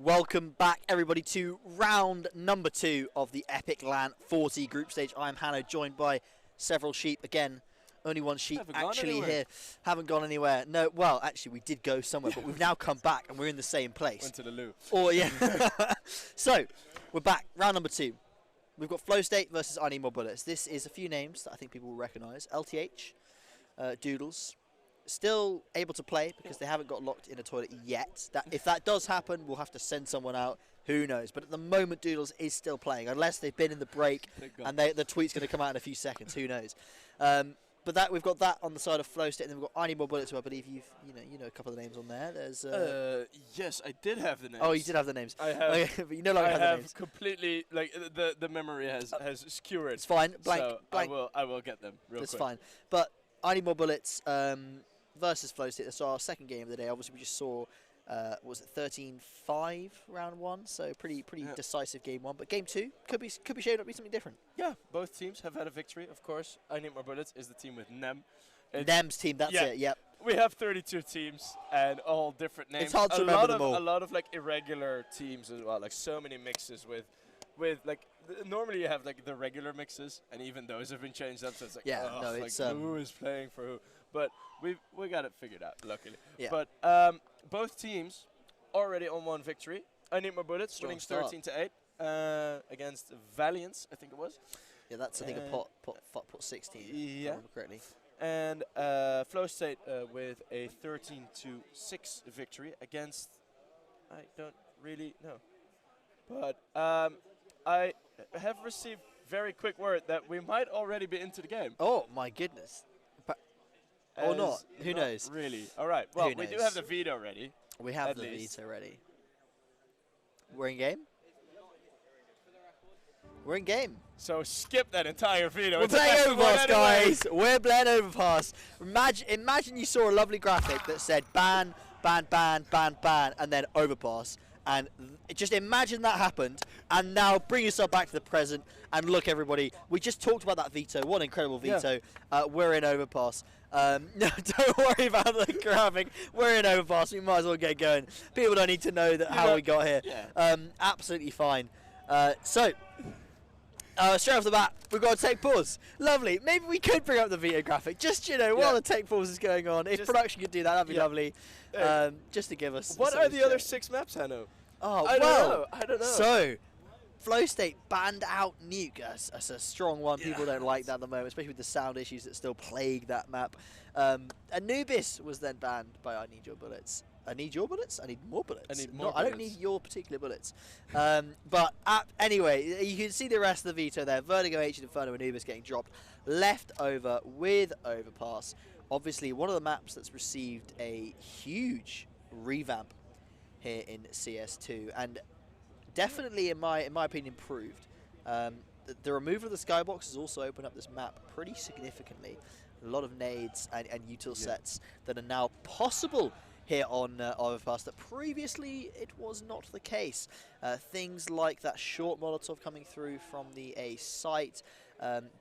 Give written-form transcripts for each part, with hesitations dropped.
Welcome back, everybody, to round number 2 of the Epic LAN 40 group stage. I'm Hanno, joined by several sheep. Again, only one sheep actually here. Haven't gone anywhere. No, well, actually, we did go somewhere, but we've now come back and we're in the same place. Went to the loo. Oh, yeah. So, we're back. Round number 2. We've got Flowstate versus I Need More Bullets. This is a few names that I think people will recognise. LTH, Doodles. Still able to play because they haven't got locked in a toilet yet. If that does happen, we'll have to send someone out. Who knows? But at the moment, Doodles is still playing, unless they've been in the break and the tweet's going to come out in a few seconds. Who knows? But we've got that on the side of Flowstate, and then we've got I Need More Bullets, who I believe you know a couple of the names on there. There's yes, I did have the names. Oh, you did have the names. I have. Okay, but you no longer have the names. Completely the memory has skewered. It's fine. Blank. So blank. I will get them real quick. That's fine. But I Need More Bullets versus Flowstate. That's our second game of the day. Obviously, we just saw was it 13-5 round 1, so pretty decisive game 1. But game 2 could be shaping up to be something different. Yeah, both teams have had a victory. Of course, I Need More Bullets is the team with Nem. Nem's team. That's it. Yep. We have 32 teams and all different names. It's hard to remember them all. A lot of like irregular teams as well. Like so many mixes with like normally you have like the regular mixes, and even those have been changed up. So it's like it's who is playing for who. But we got it figured out, luckily. Yeah. But both teams already on one victory. I Need More Bullets winning 13-8 against Valiance, I think it was. Yeah, that's I think a pot 16. Yeah. If I remember correctly. And Flowstate with a 13-6 victory against. I don't really know, but I have received very quick word that we might already be into the game. Oh my goodness. Or not. Who knows? Really. All right. Well, we do have the veto ready. We have the veto ready. We're in game? We're in game. So skip that entire veto. We're playing Overpass, guys. We're playing Overpass. Imagine you saw a lovely graphic that said ban, ban, ban, ban, ban, and then Overpass. And just imagine that happened, and now bring yourself back to the present, and look, everybody, we just talked about that veto. What an incredible veto. Yeah. We're in Overpass. No, don't worry about the graphic. We're in Overpass. We might as well get going. People don't need to know that how we got here. Yeah. Absolutely fine. Straight off the bat, we've got to take pause. Lovely. Maybe we could bring up the veto graphic, just, while the take pause is going on. If production could do that, that'd be lovely. Just to give us... What are the other 6 maps, Hanno? Oh, I don't know. So, Flowstate banned out Nuke. That's a strong one. People don't like that at the moment, especially with the sound issues that still plague that map. Anubis was then banned by I Need Your Bullets. I need your bullets? I need more bullets. I need more bullets. I don't need your particular bullets. But anyway, you can see the rest of the veto there. Vertigo, Ancient Inferno, Anubis getting dropped. Left over with Overpass. Obviously, one of the maps that's received a huge revamp here in CS2. And definitely, in my opinion, improved. The removal of the skybox has also opened up this map pretty significantly. A lot of nades and util sets that are now possible here on Overpass that previously it was not the case. Things like that short Molotov coming through from the A site.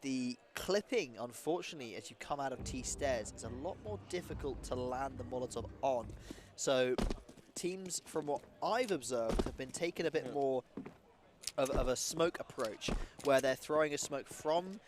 The clipping, unfortunately, as you come out of T stairs, is a lot more difficult to land the Molotov on. So teams, from what I've observed, have been taking a bit more of a smoke approach, where they're throwing a smoke from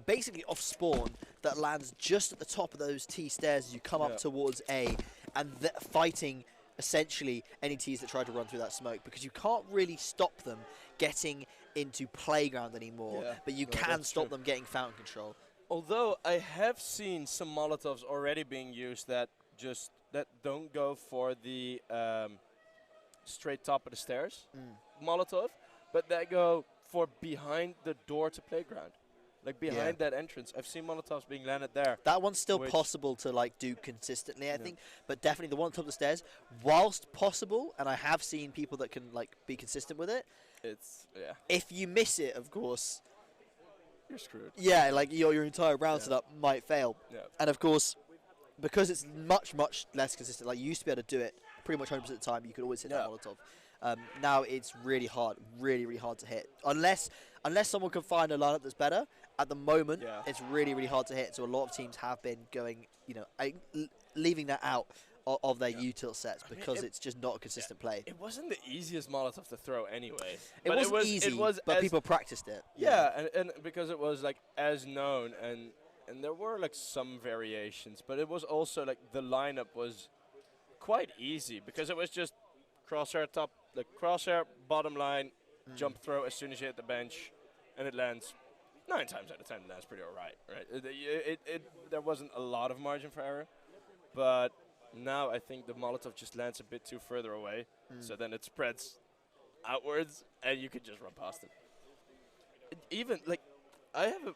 basically off spawn that lands just at the top of those T stairs as you come up towards A, and fighting essentially any Ts that try to run through that smoke, because you can't really stop them getting into playground anymore, but you can stop them getting fountain control. Although I have seen some Molotovs already being used that don't go for the straight top of the stairs Molotov, but that go for behind the door to playground. Like behind that entrance. I've seen Molotovs being landed there. That one's still possible to do consistently, I think. But definitely the one on top of the stairs, whilst possible, and I have seen people that can be consistent with it. If you miss it, of course, you're screwed. Yeah, your entire round setup might fail. Yeah. And of course, because it's much, much less consistent, you used to be able to do it pretty much 100% of the time, you could always hit that Molotov. Now it's really hard, really hard to hit. Unless someone can find a lineup that's better, at the moment it's really hard to hit. So a lot of teams have been going, leaving that out of their util sets because it's just not a consistent play. It wasn't the easiest Molotov to throw anyway. It wasn't easy, but people practiced it. Yeah, and because it was like as known, and there were like some variations, but it was also like the lineup was quite easy because it was just crosshair top, like crosshair bottom line, jump throw as soon as you hit the bench, and it lands 9 times out of 10. That's pretty alright, right? There wasn't a lot of margin for error, but now I think the Molotov just lands a bit too further away, so then it spreads outwards, and you could just run past it. Even like I have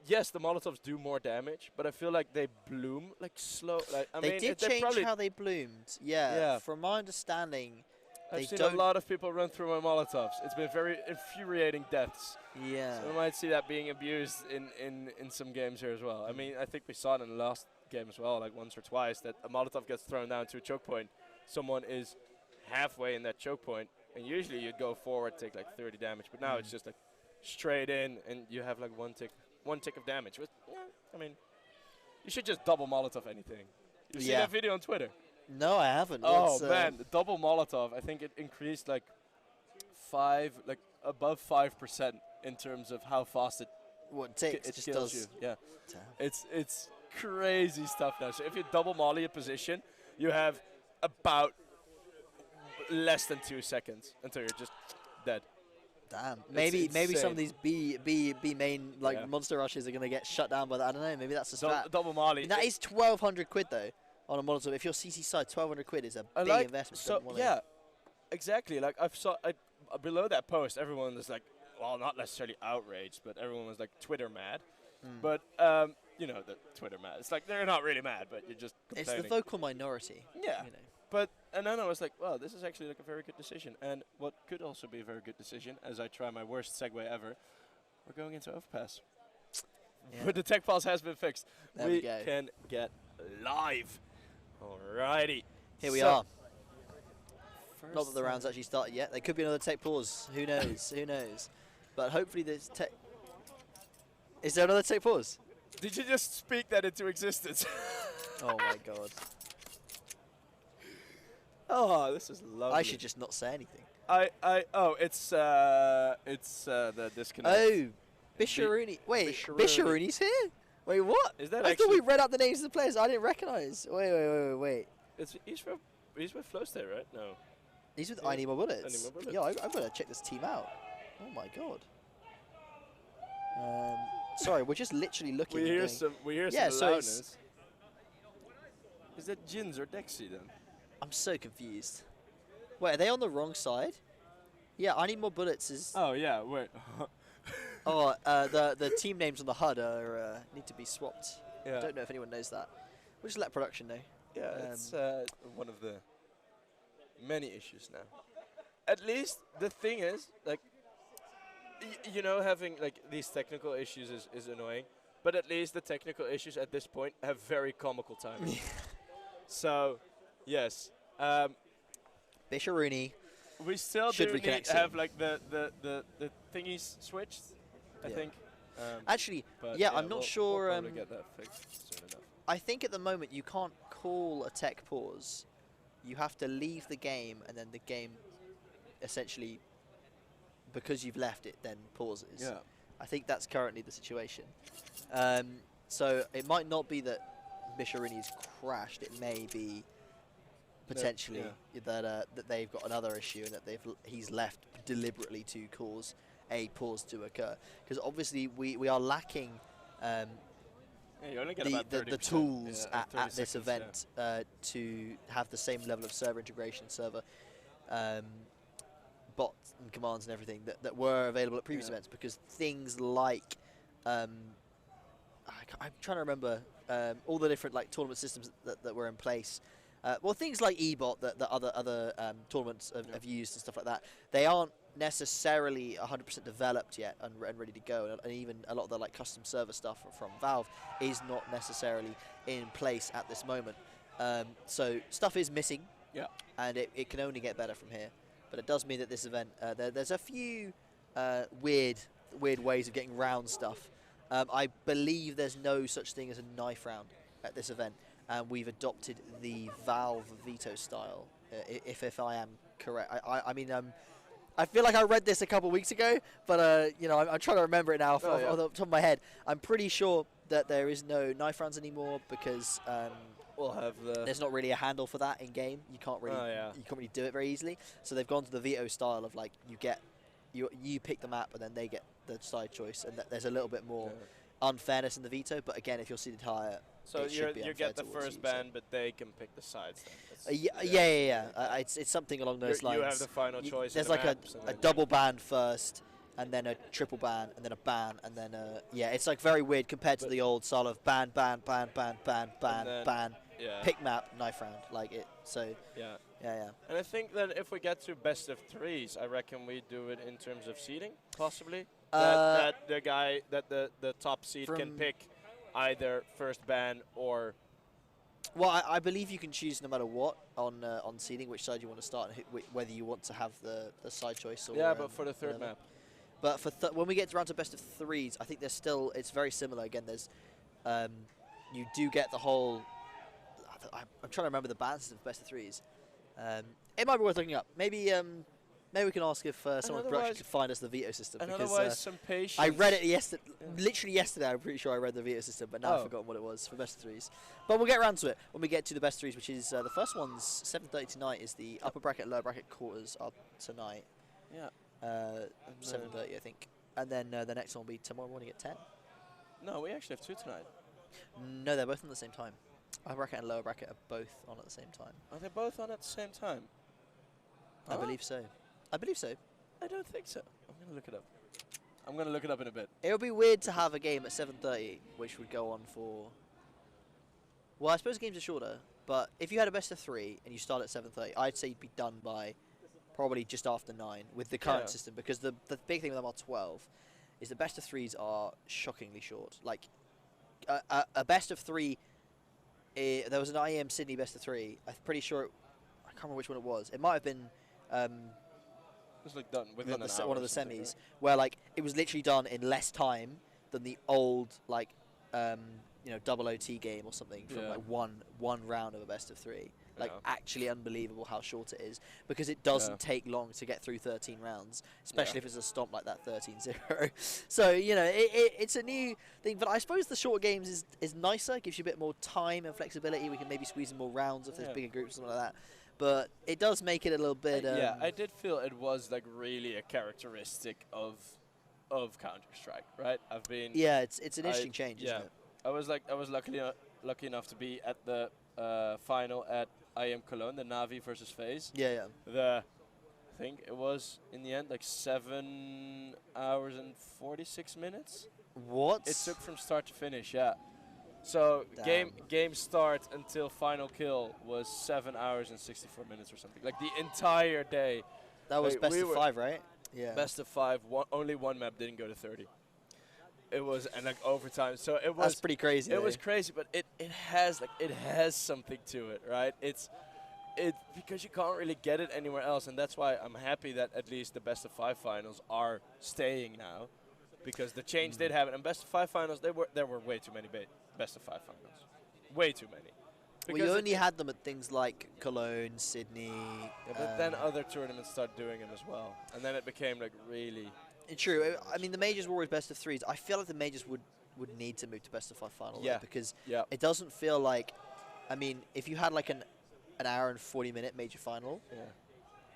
yes, the Molotovs do more damage, but I feel like they bloom like slow. Like they did change how they bloomed. Yeah. From my understanding, I've seen a lot of people run through my Molotovs. It's been very infuriating deaths. Yeah. So we might see that being abused in some games here as well. I mean, I think we saw it in the last game as well, like once or twice, that a Molotov gets thrown down to a choke point. Someone is halfway in that choke point, and usually you'd go forward, take like 30 damage, but now it's just like straight in, and you have like one tick of damage. Which, I mean, you should just double Molotov anything. You've seen that video on Twitter? No, I haven't. Oh man, the double Molotov, I think it increased like above 5% in terms of how fast it just kills does. you. Yeah, Damn. it's crazy stuff now. So if you double molly a position, you have about less than 2 seconds until you're just dead. Damn. Maybe some of these B main monster rushes are gonna get shut down by that. I don't know. Maybe that's a strat. Double molly. And that is 1,200 quid though on a Molotov. If you're CC side, 1,200 quid is a big investment. So yeah, exactly. Like below that post, everyone was like, well, not necessarily outraged, but everyone was like Twitter mad. But you know, the Twitter mad. It's like they're not really mad, but you're just complaining. It's the vocal minority. Yeah. You know. But and then I was like, well, this is actually like a very good decision. And what could also be a very good decision, as I try my worst segue ever, we're going into Overpass. Yeah. But the tech pulse has been fixed. There we go. Can get live. Alrighty. Here we are. Not that the round's actually started yet. There could be another tech pause. Who knows? Who knows? But hopefully there's tech. Is there another tech pause? Did you just speak that into existence? Oh my god. Oh, this is lovely. I should just not say anything. It's the disconnect. Oh, Bisharuni. Wait, Bisharuni's here? Wait, what? Is that I thought we read out the names of the players I didn't recognize. Wait. He's with Flowstate, right? No. He's with I Need More Bullets. I Need More Bullets. Yeah, I've got to check this team out. Oh my god. Sorry, we're just literally looking. We hear some loudness. Is that Jins or Dexy then? I'm so confused. Wait, are they on the wrong side? Yeah, I Need More Bullets is. Oh yeah, wait. The team names on the HUD are need to be swapped. Yeah. I don't know if anyone knows that. We'll just let production know. Yeah, it's one of the many issues now. At least the thing is, like, you know, having like these technical issues is annoying, but at least the technical issues at this point have very comical timing. So, yes. Bisharuni. We still do need to have like the thingies switched, I think. Actually, yeah, I'm not sure. We'll probably get that fixed soon enough. I think at the moment you can't call a tech pause. You have to leave the game, and then the game essentially, because you've left it, then pauses. Yeah. I think that's currently the situation. So it might not be that Bisharuni's crashed. It may be potentially that they've got another issue and that he's left deliberately to cause a pause to occur. Because obviously we are lacking you only get the tools at this event to have the same level of server integration, server bots and commands and everything that were available at previous events, because things like I'm trying to remember all the different like tournament systems that were in place. Well, things like eBot that other tournaments have used and stuff like that, they aren't necessarily 100% developed yet and ready to go, and even a lot of the like custom server stuff from Valve is not necessarily in place at this moment. So stuff is missing, and it can only get better from here. But it does mean that this event, there's a few weird ways of getting round stuff. I believe there's no such thing as a knife round at this event. and we've adopted the Valve veto style. If I am correct, I mean I feel like I read this a couple weeks ago, but you know I'm trying to remember it now off the top of my head. I'm pretty sure that there is no knife rounds anymore because we'll have there's not really a handle for that in game. You can't really do it very easily. So they've gone to the veto style of like you pick the map and then they get the side choice, and there's a little bit more unfairness in the veto. But again, if you're seated higher, so you get the first ban, but they can pick the sides. It's something along those lines. You have the final choice. There's like a double ban first, and then a triple ban, and then a ban, and then it's like very weird compared to the old style of ban, ban, ban, ban, ban, ban, ban, pick map, knife round, like it. So yeah. And I think that if we get to best of threes, I reckon we do it in terms of seeding, possibly. That the top seed can pick either first ban or. Well, I believe you can choose no matter what on seeding which side you want to start, and whether you want to have the side choice or. Yeah, but for the third map. But for when we get around to best of threes, I think there's still it's very similar. Again, there's you do get the whole. I'm trying to remember the balance of best of threes. It might be worth looking up. Maybe we can ask if someone in production could find us the veto system. And because, otherwise, some patience. I read it yesterday. Literally yesterday, I'm pretty sure I read the veto system, but now I've forgotten what it was for best of threes. But we'll get around to it when we get to the best threes, which is the first one's 7:30 tonight. Is the upper bracket, lower bracket quarters are tonight. Yeah. 7:30, I think. And then the next one will be tomorrow morning at 10. No, we actually have two tonight. No, they're both on at the same time. Upper bracket and lower bracket are both on at the same time. Are they both on at the same time? I believe so. I believe so. I don't think so. I'm going to look it up. I'm going to look it up in a bit. It would be weird to have a game at 7:30, which would go on for... Well, I suppose games are shorter, but if you had a best of 3 and you start at 7:30, I'd say you'd be done by probably just after 9 with the current system, because the big thing with them are 12 is the best of 3s are shockingly short. Like, a best of 3... there was an IEM Sydney best of 3. I'm pretty sure... I can't remember which one it was. It might have been... It's like done within an hour one of the semis, right? where like it was literally done in less time than the old like double OT game or something from like one round of a best of 3. Like actually unbelievable how short it is, because it doesn't take long to get through 13 rounds, especially if it's a stomp like that 13-0. So it's a new thing, but I suppose the shorter games is nicer, gives you a bit more time and flexibility. We can maybe squeeze in more rounds if there's bigger groups or something like that. But it does make it a little bit. I did feel it was like really a characteristic of Counter-Strike, right? Yeah, it's an interesting change, isn't it? I was lucky enough to be at the final at IM Cologne, the Navi versus FaZe. Yeah. I think it was in the end like 7 hours and 46 minutes. What? It took from start to finish, yeah. So game start until final kill was 7 hours and 64 minutes or something. Like the entire day. That was best of 5, right? Yeah. Best of 5. Only one map didn't go to 30. It was and like overtime. So it was. That's pretty crazy. It was crazy, but it has something to it, right? It's because you can't really get it anywhere else, and that's why I'm happy that at least the best of 5 finals are staying now, because the change did happen. And best of 5 finals, there were way too many best of 5 finals. Way too many. Well, you only had them at things like Cologne, Sydney. Yeah, but then other tournaments started doing it as well. And then it became like really... True. I mean, the majors were always best of 3s. I feel like the majors would need to move to best of 5 final. Yeah. Because it doesn't feel like... I mean, if you had like an hour and 40-minute major final,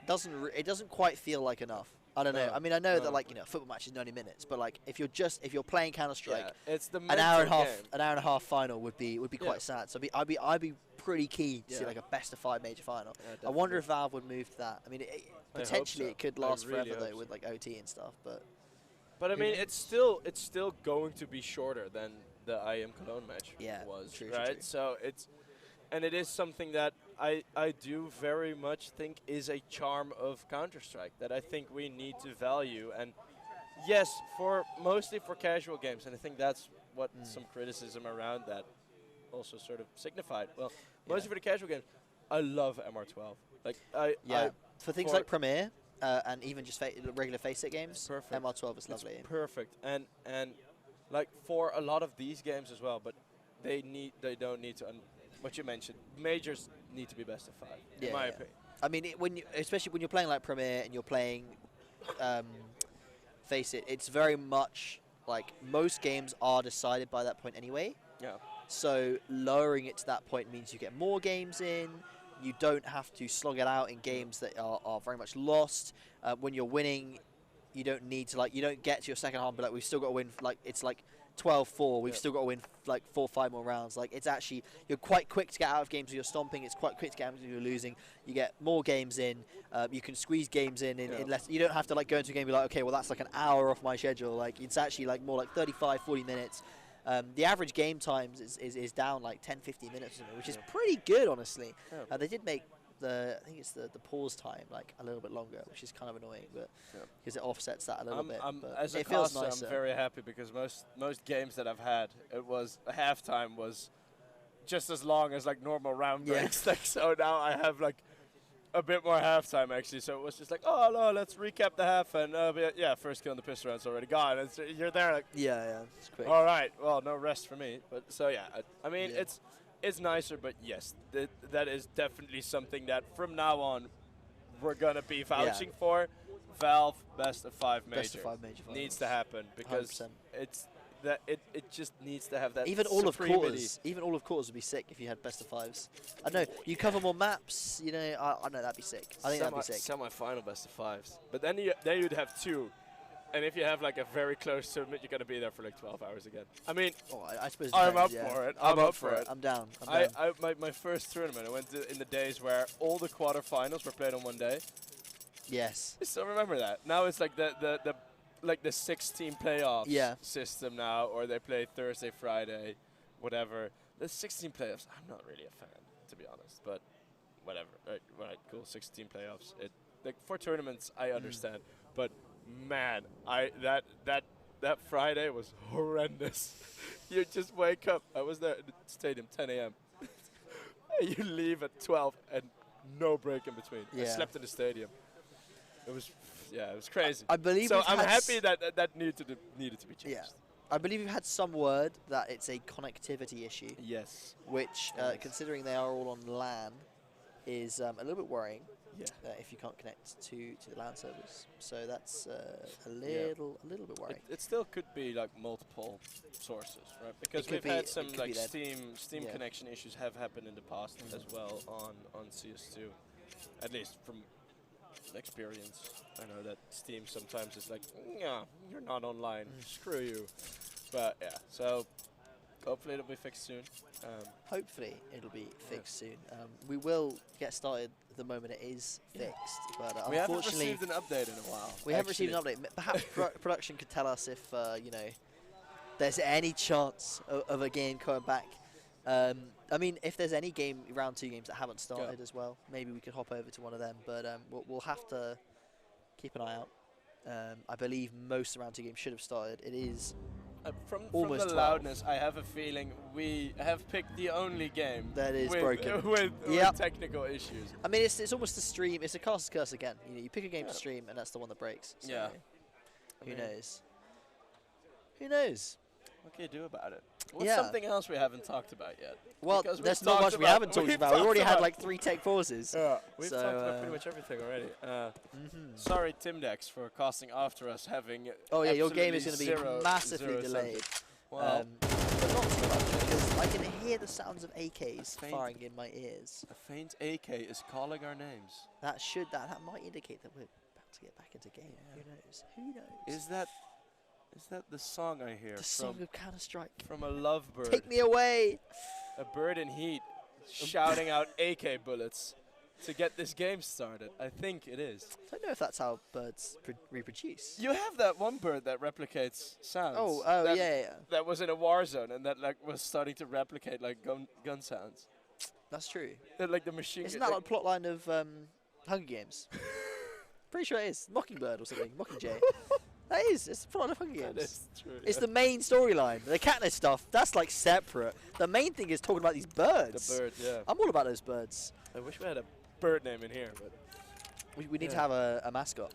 it doesn't quite feel like enough. I don't know. I mean, I know that like a football match is 90 minutes, but like if you're playing Counter-Strike, it's the an hour and a half final would be quite sad. So I'd be pretty keen to see like a best of 5 major final. Yeah, I wonder if Valve would move to that. I mean, potentially it could last forever though with like OT and stuff. But I mean, it's still going to be shorter than the IM Cologne match was, true, right? True. So it is something that I do very much think is a charm of Counter-Strike that I think we need to value. And yes, mostly for casual games, and I think that's what some criticism around that also sort of signified. Well, mostly for the casual games, I love MR12. Like for things like Premier and even just regular face-it games, perfect. MR12 is lovely. It's perfect, and like for a lot of these games as well, but they don't need to what you mentioned, majors need to be best of 5, in Yeah, my yeah. opinion. I mean, especially when you're playing like Premier and you're playing, um, face it, it's very much like most games are decided by that point anyway. Yeah. So lowering it to that point means you get more games in. You don't have to slog it out in games that are very much lost. When you're winning, you don't need to you don't get to your second half, but like we've still got to win. Like it's like 12-4. We've still got to win like 4 or 5 more rounds. Like it's actually you're quite quick to get out of games if you're stomping. It's quite quick to get out if you're losing. You get more games in. You can squeeze games in less. You don't have to like go into a game and be like, okay, well that's like an hour off my schedule. Like it's actually like more like 35, 40 minutes. The average game times is down like 10, 15 minutes or something, which is pretty good, honestly. Yeah. They did make I think it's the pause time like a little bit longer, which is kind of annoying, but because it offsets that a little bit. But As a it feels caster, nicer. I'm very happy because most games that I've had, it was halftime was just as long as like normal round breaks. Like so now I have like a bit more halftime actually. So it was just like, oh no, let's recap the half and yeah, first kill in the pistol round's already gone. You're there like Yeah, it's quick. all right, well no rest for me. But so yeah, I mean it's nicer, but yes, that is definitely something that from now on we're gonna be vouching for. Valve best of 5 major, Best of 5 major needs to happen because 100%. it just needs to have that Even all of supremacy. quarters would be sick if you had best of 5s. I know you cover more maps. You know, I know that'd be sick. I think that'd be sick. Semi-final best of 5s, but then you'd have 2, and if you have like a very close tournament, you're gonna be there for like 12 hours again. I mean, I suppose I'm depends, up for it. I'm up for it. I'm down. My first tournament, I went in the days where all the quarterfinals were played on one day. Yes. I still remember that. Now it's like the 16 playoffs system now, or they play Thursday, Friday, whatever. The 16 playoffs, I'm not really a fan, to be honest. But whatever. Right, cool. 16 playoffs. Like for tournaments, I understand. But man, that Friday was horrendous. You just wake up. I was there at the stadium 10 a.m. You leave at 12 and no break in between. I slept in the stadium. It was crazy. I believe. So I'm happy that needed to be changed. Yeah, I believe we've had some word that it's a connectivity issue. Yes. Which, considering they are all on LAN, is a little bit worrying. Yeah. If you can't connect to the LAN servers, so that's a little bit worrying. It still could be like multiple sources, right? Because we've had some like Steam connection issues have happened in the past as well on CS2, at least from experience. I know that Steam sometimes is like, yeah, you're not online, screw you. But yeah, so hopefully it'll be fixed soon. Hopefully it'll be fixed soon. We will get started the moment it is fixed, but we haven't unfortunately received an update in a while. We haven't received an update. Perhaps production could tell us if there's any chance of a game coming back. I mean, if there's any round 2 games that haven't started as well, maybe we could hop over to one of them. But we'll have to keep an eye out. I believe most round 2 games should have started. It is from almost the 12. loudness, I have a feeling we have picked the only game that is broken with technical issues. I mean, it's almost a stream. It's a caster's curse again. You pick a game to stream, and that's the one that breaks. So who knows? Who knows? What can you do about it? What's something else we haven't talked about yet? Well, there's not much we haven't talked about. We've already had like 3 tech pauses. Yeah, we've talked about pretty much everything already. Sorry, Timdex, for casting after us having. Oh yeah, your game is going to be massively delayed. Well, but not too much because I can hear the sounds of AKs firing in my ears. A faint AK is calling our names. That might indicate that we're about to get back into game. Yeah. Who knows? Who knows? Is that the song I hear? The song of Counter-Strike. From a lovebird. Take me away! A bird in heat shouting out AK bullets to get this game started. I think it is. I don't know if that's how birds reproduce. You have that one bird that replicates sounds. Oh, yeah. That was in a war zone and that was starting to replicate like gun sounds. That's true. Like the machine. Isn't that like the plotline of Hunger Games? Pretty sure it is. Mockingbird or something. Mockingjay. That is. It's the plot of Hunger Games. That is true. It's the main storyline. The Katniss stuff, that's like separate. The main thing is talking about these birds. The birds, yeah. I'm all about those birds. I wish we had a bird name in here, but we need to have a mascot,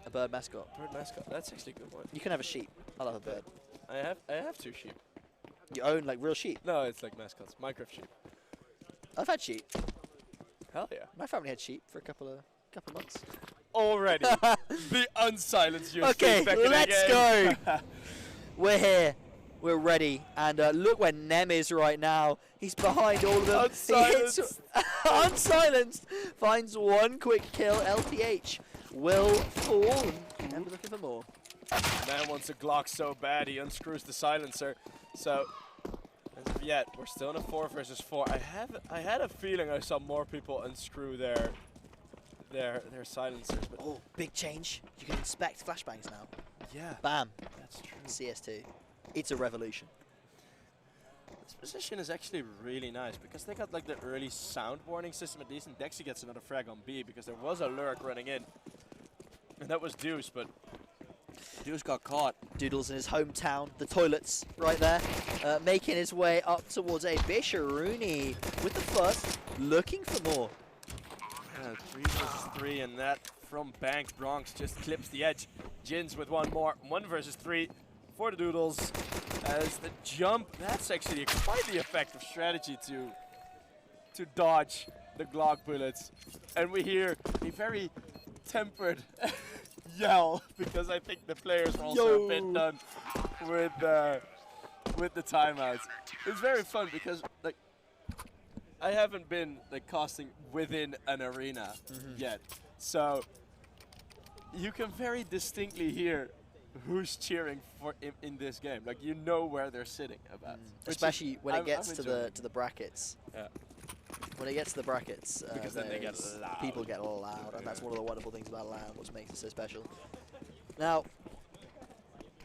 a bird mascot. Bird mascot. That's actually a good one. You can have a sheep. I love a bird. I have 2 sheep. You own like real sheep? No, it's like mascots. Minecraft sheep. I've had sheep. Hell yeah. My family had sheep for a couple of months. Already. The unsilenced your Okay, back in the let's game. go. We're here. We're ready. And look where Nem is right now. He's behind all of them. Unsilenced. Unsilenced. Finds one quick kill. LPH will fall. And we're looking for more. Man wants a Glock so bad he unscrews the silencer. So, as of yet, we're still in a 4 versus 4. I had a feeling I saw more people unscrew their silencers. But Oh, big change. You can inspect flashbangs now. yeah, Bam. that's true. CS2. It's a revolution. This position is actually really nice because they got like the early sound warning system at least, and Dexy gets another frag on B because there was a lurk running in. And that was Deuce, but Deuce got caught. Doodles in his hometown, the toilets right there, making his way up towards a Bisharuni with the first, looking for more. 3 versus 3, and that from Bank. Bronx just clips the edge. Jins with one more. 1 versus 3 for the Doodles. As the jump, that's actually quite the effective strategy to dodge the Glock bullets. And we hear a very tempered yell because I think the players are also a bit done with the timeouts. It's very fun because like I haven't been like casting within an arena yet, so you can very distinctly hear who's cheering for in this game. Like you know where they're sitting about, Especially when it gets to the brackets. Yeah. When it gets to the brackets, Because then they get loud. people get loud, and that's one of the wonderful things about loud, what makes it so special. Now,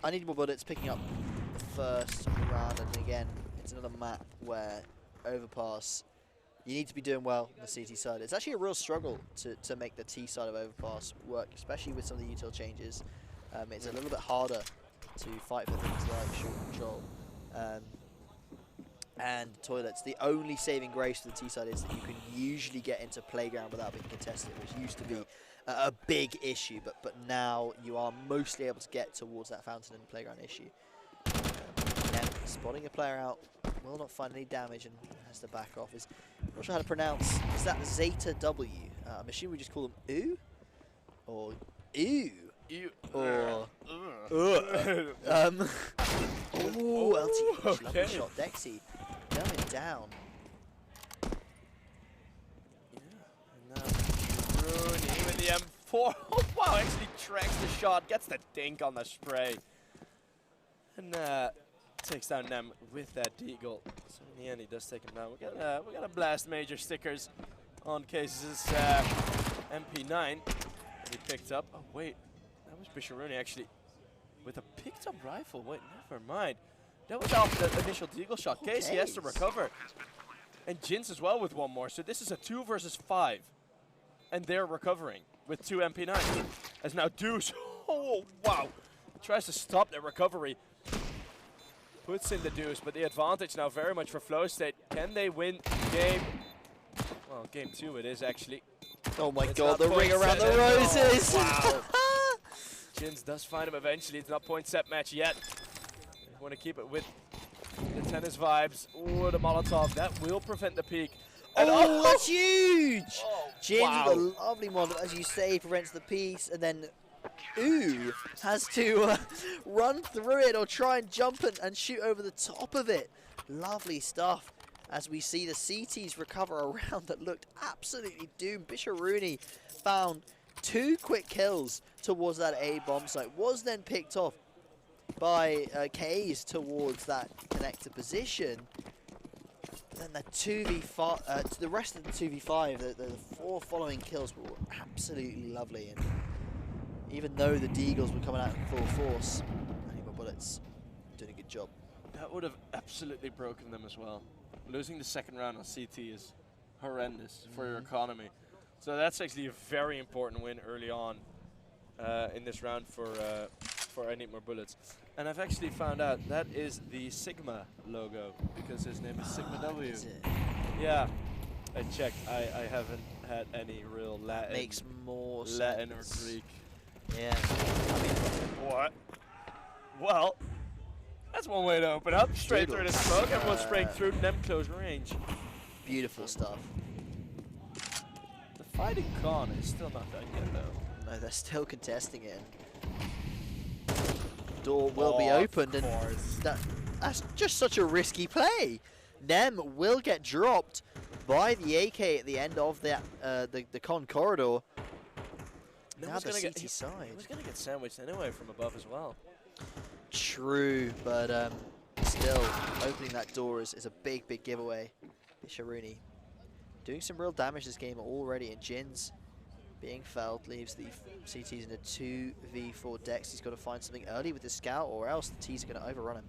I need more bullets picking up the first round, and again, it's another map where Overpass, you need to be doing well on the CT side. It's actually a real struggle to make the T side of Overpass work, especially with some of the util changes. It's a little bit harder to fight for things like short control. And toilets. The only saving grace for the T side is that you can usually get into playground without being contested, which used to be a big issue, but now you are mostly able to get towards that fountain and playground issue. And spotting a player out will not find any damage and has to back off. I'm not sure how to pronounce. Is that Zeta W? I'm assuming we just call them Ooh? Or Ew? Or oh, LTH, okay. lovely shot, Dexy, going down. Yeah, and now Rooney with the M4. Oh wow, actually tracks the shot, gets the dink on the spray, and takes down Nem with that deagle. So in the end, he does take him down. We got a blast major stickers on Case's MP9 that he picked up. Oh wait. That was Bisharuni actually with a picked up rifle. Wait, never mind. That was off the initial deagle shot. Casey has to recover. And Jins as well with one more. So this is a 2 versus 5. And they're recovering with 2 MP9s. As now Deuce, oh wow, tries to stop their recovery. Puts in the Deuce, but the advantage now very much for Flowstate. Can they win game? Well, game 2 it is actually. Oh my god, the ring around the roses! Oh, wow. Jins does find him eventually. It's not point set match yet. You want to keep it with the tennis vibes. Ooh, the Molotov. That will prevent the peak. And oh, that's huge! Oh, Jins wow. with a lovely model, as you say, prevents the piece, and then Ooh has to run through it or try and jump and shoot over the top of it. Lovely stuff. As we see the CTs recover a round that looked absolutely doomed. Bisharuni found 2 quick kills towards that A bomb site, was then picked off by K's towards that connector position. Then the 2v5, the rest of the 2v5, the 4 following kills were absolutely lovely. And even though the Deagles were coming out in full force, Animal Bullets doing a good job. That would have absolutely broken them as well. Losing the second round on CT is horrendous for your economy. So that's actually a very important win early on in this round for I Need More Bullets. And I've actually found out that is the Sigma logo because his name is Sigma W. Is it? Yeah, I checked. I haven't had any real Latin. Makes more Latin sense. or Greek. Yeah. What? Well, that's one way to open up. Straight through the smoke. Everyone's spraying through them close range. Beautiful stuff. The fighting con is still not done yet, though. No, they're still contesting it. Door will be opened, and that's just such a risky play. Nem will get dropped by the AK at the end of that the con corridor. Now the CT side. He was gonna get sandwiched anyway from above as well. True, but still opening that door is a big giveaway. Bisharuni doing some real damage this game already, and Jin's being felled leaves the CTs in a 2v4 Dex. He's got to find something early with the scout, or else the T's are going to overrun him.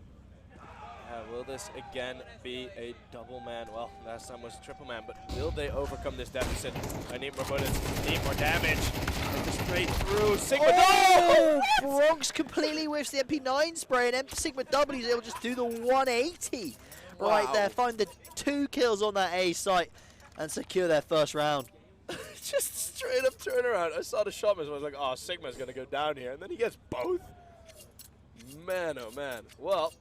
Will this again be a double man? Well, last time was a triple man, but will they overcome this deficit? I need more bullets, need more damage. Straight through. Sigma Bronx completely whiffs the MP9 spray, and Sigma W is able to just do the 180 right there. Find the 2 kills on that A site and secure their first round. Just straight up turnaround. I saw the shot miss. I was like, oh, Sigma's going to go down here. And then he gets both. Man, oh man. Well,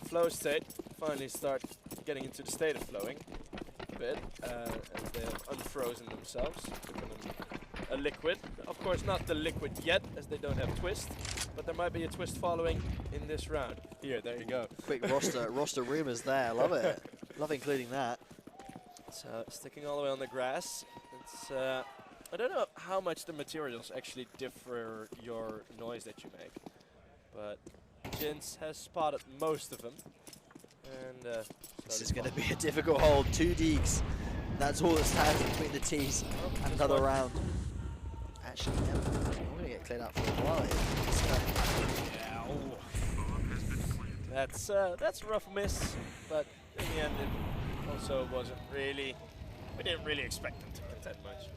Flowstate finally start getting into the state of flowing a bit. As they have unfrozen themselves. Becoming a liquid. Of course, not the liquid yet, as they don't have twist. But there might be a twist following in this round. Here, there you go. Quick roster rumors there. I love it. Love including that. So sticking all the way on the grass. It's I don't know how much the materials actually differ your noise that you make, but Jins has spotted most of them. And this is going to be a difficult hold. 2 deeks. That's all that stands between the T's. Another round. Actually, no, I'm going to get cleared out for a while here. That's a rough miss, but in the end it also wasn't really. We didn't really expect them to get that much.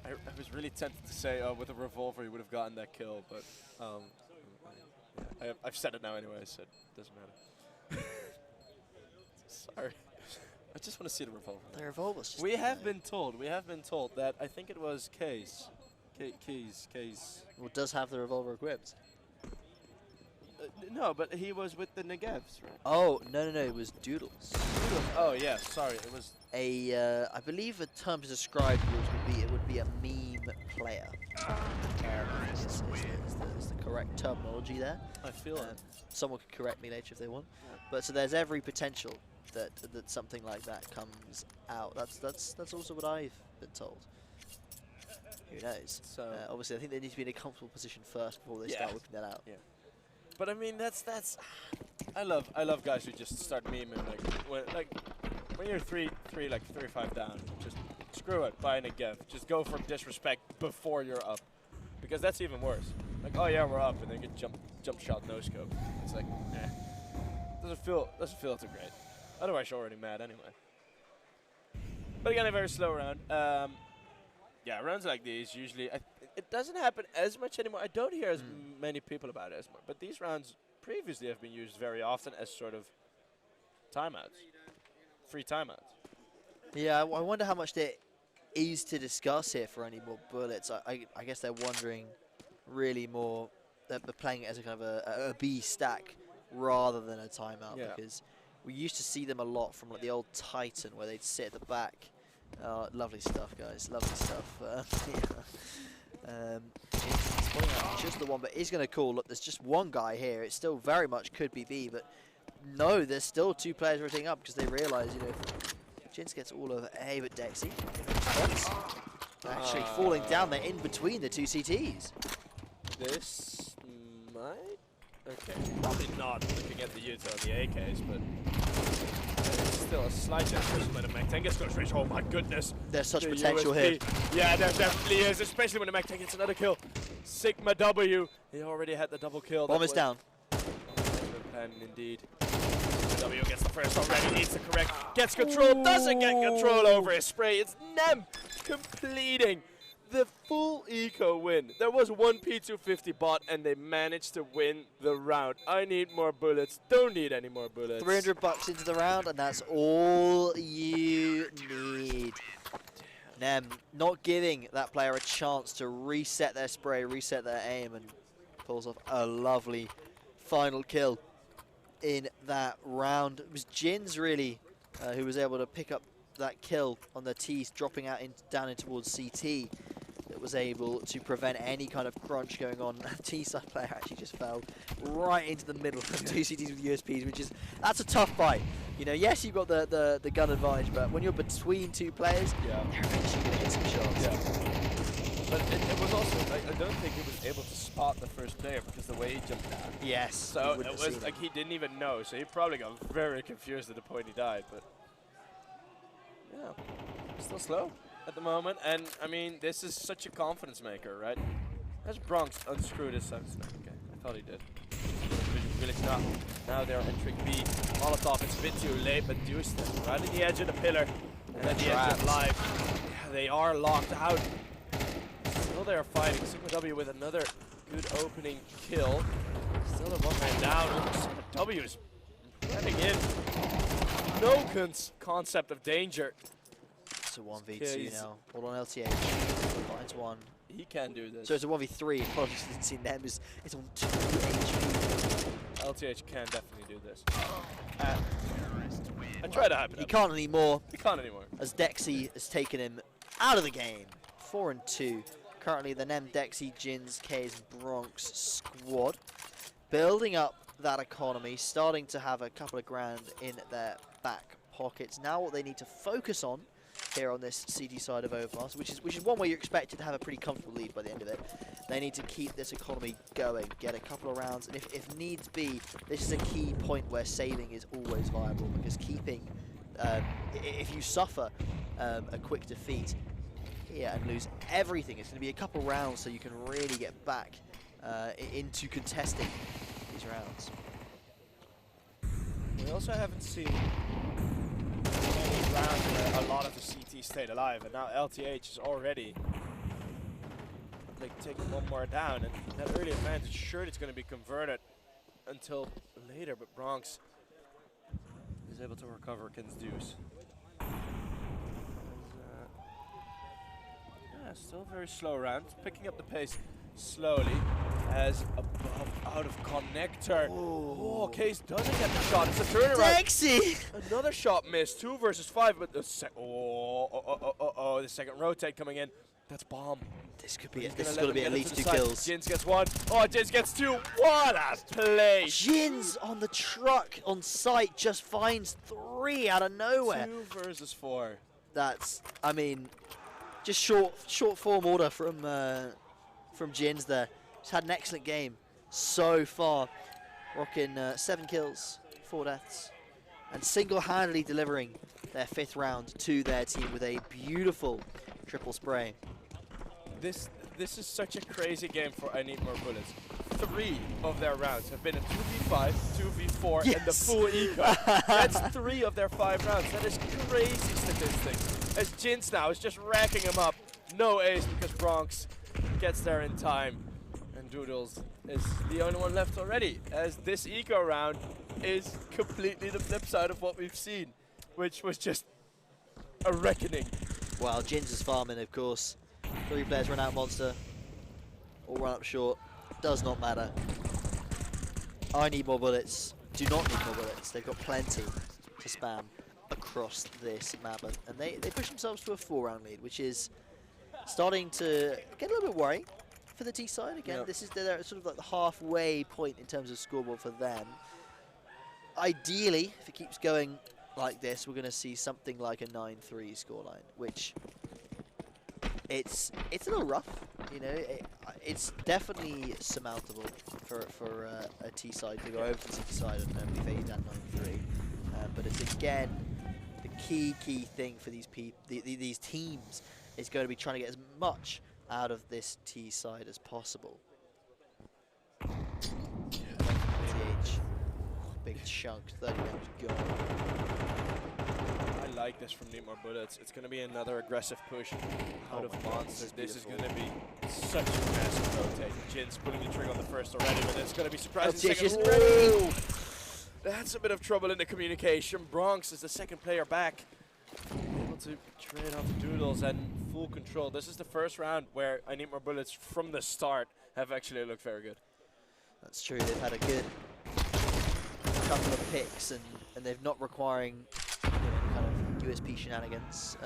I was really tempted to say, oh, with a revolver he would have gotten that kill, but I've said it now anyway, so it doesn't matter. Sorry. I just want to see the revolver. The revolver's just we have been told that I think it was Keys. Well, does have the revolver equipped. No, but he was with the Negevs, right? Oh, no, it was Doodles. Oh, yeah, sorry, it was... I believe a term to describe it would be a meme player. Is the correct terminology there. I feel it. Someone could correct me later if they want. Yeah. But so there's every potential that something like that comes out. That's also what I've been told. Who knows? So obviously, I think they need to be in a comfortable position first before they start whipping that out. Yeah. But I mean, that's. I love guys who just start memeing when you're 3-5 down, just screw it, buy a Negev. Just go for disrespect before you're up, because that's even worse. Like, oh yeah, we're up, and then get jump shot no scope. It's like, doesn't feel too great. Otherwise, you're already mad anyway. But again, a very slow round. Yeah, rounds like these usually. It doesn't happen as much anymore. I don't hear as many people about it as much. But these rounds previously have been used very often as sort of timeouts, free timeouts. Yeah, I wonder how much there is to discuss here for any more bullets. I guess they're wondering really more that they're playing it as a kind of a B stack rather than a timeout, because we used to see them a lot from like the old Titan where they'd sit at the back. Lovely stuff, guys. Lovely stuff. He's pulling out just the one, but he's going to call. Look, there's just one guy here. It still very much could be B, but no, there's still 2 players rotating up because they realise, you know, if Jins gets all over A, but Dexy actually falling down there in between the 2 CTs. This might. Okay, probably not looking at the Utah and the AKs, but there's still a slight chance when the Mac 10 gets close range. Oh my goodness. There's such potential here. Yeah, there definitely is, especially when the Mac 10 gets another kill. Sigma W, he already had the double kill. Bomb is down. And indeed, W gets the first already, needs to correct, gets control, doesn't get control over his spray. It's Nem completing the full eco win. There was one P250 bot and they managed to win the round. I need more bullets, don't need any more bullets. $300 into the round and that's all you need. Nem not giving that player a chance to reset their spray, reset their aim, and pulls off a lovely final kill in that round. It was Jins really who was able to pick up that kill on the T, dropping out down in towards CT. That was able to prevent any kind of crunch going on. T-side player actually just fell right into the middle of two CTs with USPs, that's a tough fight. You know, yes, you've got the gun advantage, but when you're between two players, they're eventually going to hit some shots. Yeah. But it was also, I don't think he was able to spot the first player because the way he jumped down. Yes. So it was like he didn't even know, so he probably got very confused at the point he died, but yeah, still slow at the moment, and I mean, this is such a confidence maker, right? Has Bronx unscrewed his sense? Okay, I thought he did. Village not. Now they're entering B. Molotov, it's a bit too late, but Deuce right at the edge of the pillar, and at the edge of life. Yeah, they are locked out. Still they are fighting. Sigma W with another good opening kill. Still a one man down. Sigma W is running in. No concept of danger. It's a 1v2 now. All on LTH. Finds one. He can do this. So it's a 1v3. Apologies, didn't see them. It's on 2 HP. LTH can definitely do this. I tried to hype it He up. can't anymore. He can't anymore. As Dexy has taken him out of the game. 4 and 2. Currently the Nem, Dexy, Jins, K's, Bronx squad. Building up that economy. Starting to have a couple of grand in their back pockets. Now what they need to focus on here on this CT side of Overpass, which is one where you're expected to have a pretty comfortable lead by the end of it. They need to keep this economy going, get a couple of rounds, and if needs be, this is a key point where saving is always viable, because keeping, if you suffer a quick defeat here and lose everything, it's going to be a couple rounds so you can really get back into contesting these rounds. We also haven't seen rounds where a lot of the CT stayed alive, and now LTH is already like taking one more down, and that early advantage, sure, it's going to be converted until later, but Bronx is able to recover Ken's Deuce. Yeah, still a very slow round, picking up the pace slowly as above out of connector. Oh, Case doesn't get the shot. It's a turnaround. Dexy! Another shot missed. 2 versus 5, but the the second rotate coming in. That's bomb. This could be. This is going to be at least 2 kills. Jins gets 1. Oh, Jins gets 2. What a play! Jins on the truck on site just finds 3 out of nowhere. 2 versus 4. That's, I mean, just short form order from Jins there. He's had an excellent game so far, rocking 7 kills, 4 deaths, and single-handedly delivering their 5th round to their team with a beautiful triple spray. This is such a crazy game for I Need More Bullets. 3 of their rounds have been a 2v5, 2v4, yes, and the full eco. That's 3 of their 5 rounds. That is crazy statistics. As Jins now is just racking them up. No ace because Bronx gets there in time. And Doodles is the only one left already, as this eco round is completely the flip side of what we've seen, which was just a reckoning. Well, Jins is farming, of course. 3 players run out monster, or run up short. Does not matter. I need more bullets. Do not need more bullets. They've got plenty to spam across this map, and they push themselves to a 4-round lead, which is starting to get a little bit worrying for the T side. Again, this is their sort of like the halfway point in terms of scoreboard for them. Ideally, if it keeps going like this, we're going to see something like a 9-3 scoreline, which it's a little rough. You know, it's definitely surmountable for a T side to go over to the T side and be faded at 9-3. But it's again the key thing for these these teams is going to be trying to get as much out of this T side as possible. TH, big chunk, 30 damage gone. I like this from Need More Bullets. It's going to be another aggressive push out of Monster. This is going to be such a massive rotate. Jin's pulling the trigger on the first already, but it's going to be surprising. Ready. That's a bit of trouble in the communication. Bronx is the second player back. Able to trade onto Doodles and full control. This is the first round where I Need More Bullets from the start have actually looked very good. That's true. They've had a good couple of picks, and they've not requiring kind USP shenanigans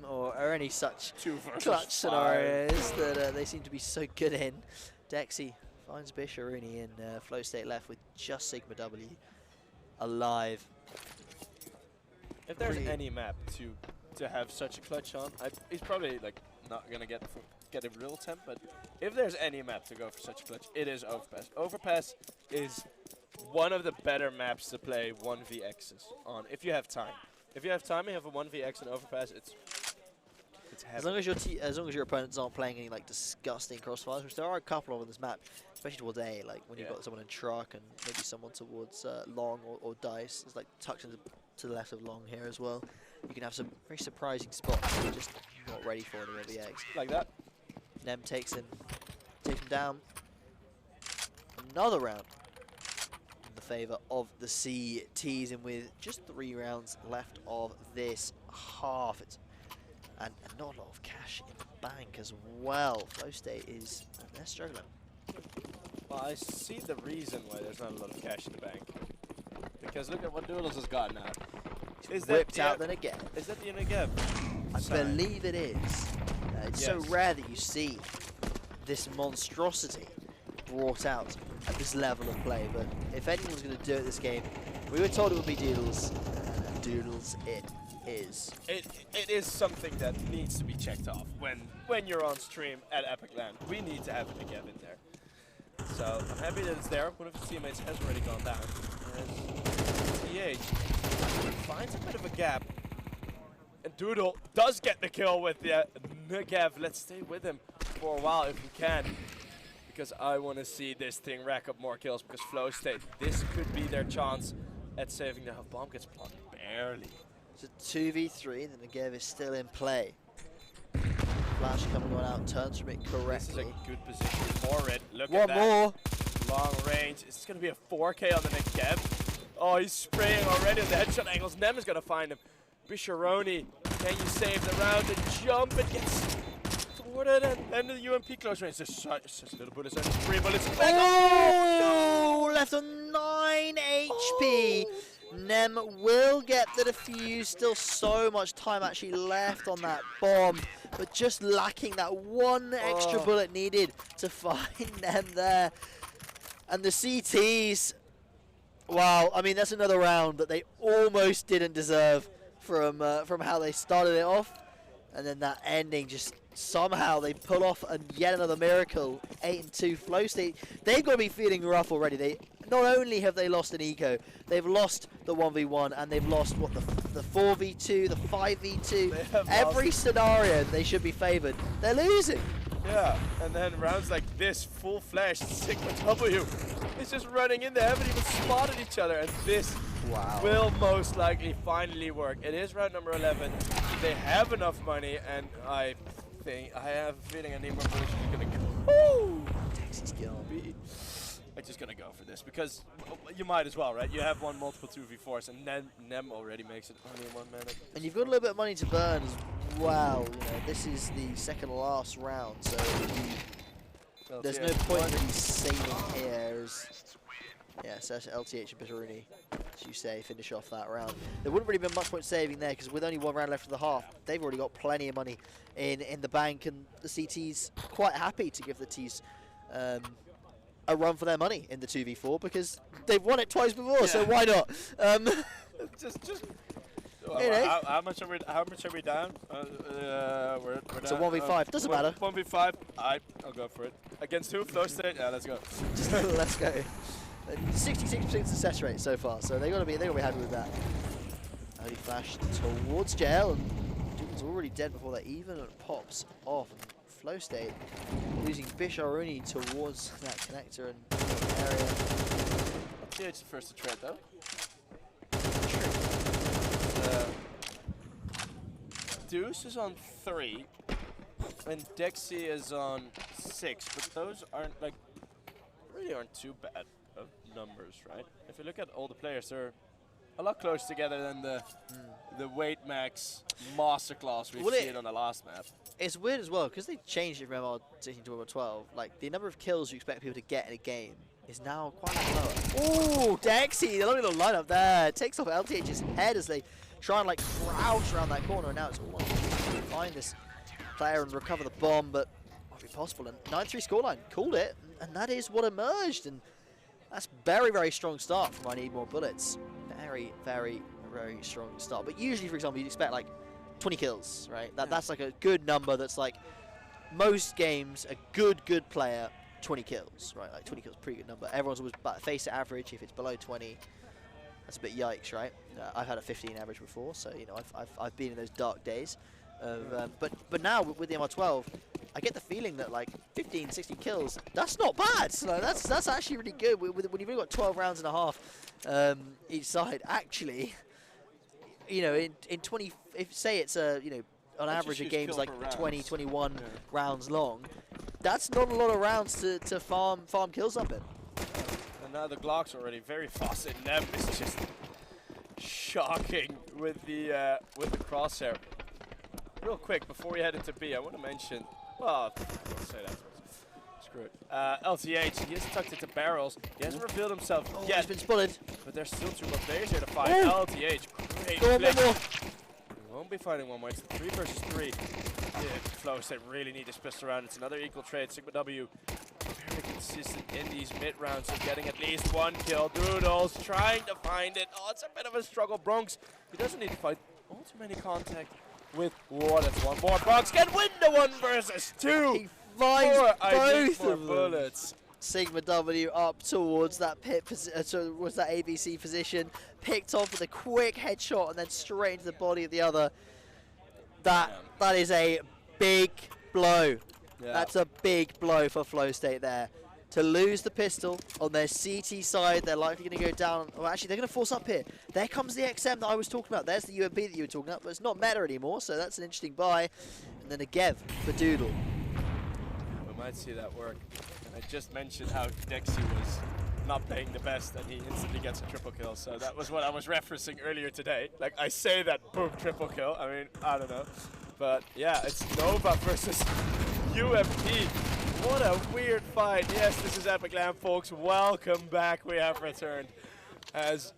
or any such 2 versus clutch 5. scenarios that they seem to be so good in. Dexy finds Bisharuni in Flowstate left with just Sigma W alive. If there's any map to have such a clutch on, he's probably like not gonna get a real attempt, but if there's any map to go for such a clutch, it is Overpass. Overpass is one of the better maps to play 1vx's on if you have time. If you have time, you have a 1vx and Overpass. It's heavy. As long as your opponents aren't playing any like disgusting crossfires, which there are a couple of on this map, especially towards A, like when you've got someone in truck and maybe someone towards long or dice. It's like tucked into to the left of long here as well. You can have some very surprising spots that you're just not ready for in the 1vx. Like that. Nem takes him down. Another round in the favour of the CTs, and with just 3 rounds left of this half, and not a lot of cash in the bank as well. Flowstate they're struggling. Well, I see the reason why there's not a lot of cash in the bank. Because look at what Doodles has gotten out. Is whipped out the Negev. Is that the Negev? I believe it is. It's so rare that you see this monstrosity brought out at this level of play, but if anyone's going to do it this game, we were told it would be Doodles. Doodles it is. It is something that needs to be checked off when you're on stream at Epic Land. We need to have a Negev in there. So I'm happy that it's there. One of his teammates has already gone down. TH finds a bit of a gap. And Doodle does get the kill with the Negev. Let's stay with him for a while if we can. Because I want to see this thing rack up more kills. Because Flowstate, this could be their chance at saving the half. Bomb gets blocked barely. It's a 2v3, the Negev is still in play. Flash coming on out, turns from it correctly. This is a good position. More red. Look One at that. more. Long range. It's going to be a 4K on the Negev. Oh, he's spraying already on the headshot angles. Nem is going to find him. Bisharoni, can you save the round and jump and gets thwarted and the UMP close range. Just a little bit of 3 bullets. Oh, left on 9 HP. Nem will get the defuse. Still so much time actually left on that bomb, but just lacking that one extra bullet needed to find Nem there. And the CTs, wow, I mean, that's another round that they almost didn't deserve from how they started it off. And then that ending, just somehow they pull off yet another miracle. 8-2 Flowstate. They've got to be feeling rough already. Not only have they lost an eco, they've lost the 1v1 and they've lost what the 4v2, the 5v2. Every scenario they should be favoured. They're losing. Yeah, and then rounds like this, full flash, Sigma W. It's just running in. They haven't even spotted each other, and this will most likely finally work. It is round number 11. They have enough money, and I have a feeling Anima is gonna go. Ooh, Dexy's gonna be. I'm just gonna go for this because you might as well, right? You have one multiple 2v4s, and then Nem already makes it only in 1 minute. And you've got a little bit of money to burn as well. You know, this is the second last round, so there's no point really saving here. Yeah, so LTH and Bitteruni, as you say, finish off that round. There wouldn't really been much point saving there because with only 1 round left of the half, they've already got plenty of money in the bank, and the CT's quite happy to give the T's a run for their money in the 2v4 because they've won it twice before, so why not? just how much are we down? We're it's down. a 1v5. Doesn't matter. 1v5. I'll go for it. Against who? Flowstate? Yeah, let's go. Just let's go. 66% success rate so far, so they gotta be happy with that. Early flash towards jail, and Duke's already dead before that even pops off. And Flowstate losing Bisharuni towards that connector and area. TH the first to trade though. Deuce is on 3, and Dexy is on 6, but those really aren't too bad of numbers, right? If you look at all the players, they're a lot closer together than the weight max masterclass we've seen on the last map. It's weird as well because they changed it from MR16 to MR12. Like the number of kills you expect people to get in a game is now quite lower. Oh, Dexy, the lovely little lineup there takes off LTH's head as they try and like crouch around that corner, and now it's all on to find this player and recover the bomb, but won't be possible. And 9-3 scoreline, called it, and that is what emerged, and that's very, very strong start from I Need More Bullets. Very, very, very strong start. But usually, for example, you'd expect like 20 kills, right? That's like a good number. That's like most games, a good player, 20 kills, right? Like 20 kills, pretty good number. Everyone's always face it average. If it's below 20, that's a bit yikes, right? I've had a 15 average before, so you know I've been in those dark days. But now with the MR12, I get the feeling that like 15, 16 kills, that's not bad. So that's actually really good. When you've only got 12 rounds and a half each side, actually, you know, in 20, if say it's you know, on average a game's like 20, 21 rounds long, that's not a lot of rounds to farm kills up in. And now the Glock's already very fast, and Nev is just shocking with the crosshair. Real quick, before we head into B, I want to mention, well, I'll say that. Screw it. LTH, he has tucked into barrels. He hasn't revealed himself yet. He's been spotted. But there's still 2 more players here to fight. Oh. LTH, great Go on, flick. one more. We won't be fighting one more. It's 3 versus 3. Yeah, Flowstate really need this pistol round. It's another equal trade. Sigma W very consistent in these mid rounds of getting at least 1 kill. Doodles trying to find it. Oh, it's a bit of a struggle. Bronx, he doesn't need to fight all too many contact with what? It's 1 more. Bronx can win the 1 versus 2. He finds both more of them. bullets. Sigma W up towards that towards that ABC position, picked off with a quick headshot and then straight into the body of the other. That is a big blow. Yeah. That's a big blow for Flowstate there. To lose the pistol on their CT side, they're likely going to go down. Well, actually, they're going to force up here. There comes the XM that I was talking about. There's the UMP that you were talking about, but it's not meta anymore, so that's an interesting buy. And then a Gev for Doodle. We might see that work. And I just mentioned how Dexy was not playing the best, and he instantly gets a triple kill. So that was what I was referencing earlier today. Like, I say that, boom, triple kill. I mean, I don't know. But yeah, it's Nova versus UMP. What a weird fight. Yes, this is Epic Land, folks. Welcome back. We have returned as